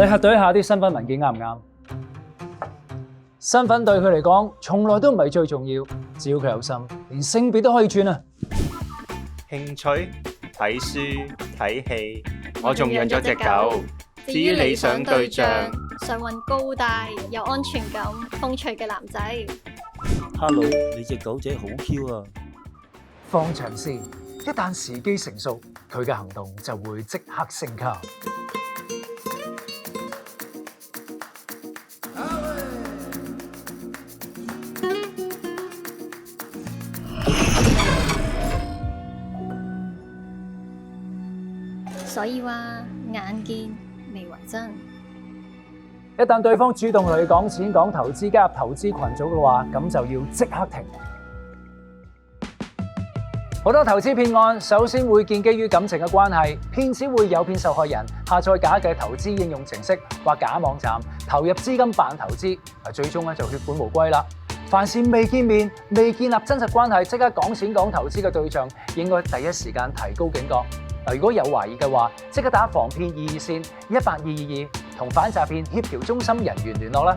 你核對一下啲身份文件啱唔啱？身份對佢嚟講，從來都唔係最重要，只要佢有心，連性別都可以轉啊！興趣睇書睇戲，我仲養咗隻狗。至於理想對象，想揾高大有安全感、風趣嘅男仔。Hello，你隻狗仔好 Q 啊！放長線，一旦時機成熟，佢嘅行動就會即刻升級。所以話眼見未為真。一旦對方主動同你講錢、講投資、加入投資群組嘅話，咁就要即刻停。好多投資騙案首先會建基於感情嘅關係，騙子會誘騙受害人下載假嘅投資應用程式或假網站，投入資金扮投資，最終咧就血本無歸啦。凡是未見面、未建立真實關係，即刻講錢講投資嘅對象，應該第一時間提高警覺。如果有懷疑嘅話，即刻打防騙二熱線182222同反詐騙協調中心人員聯絡啦。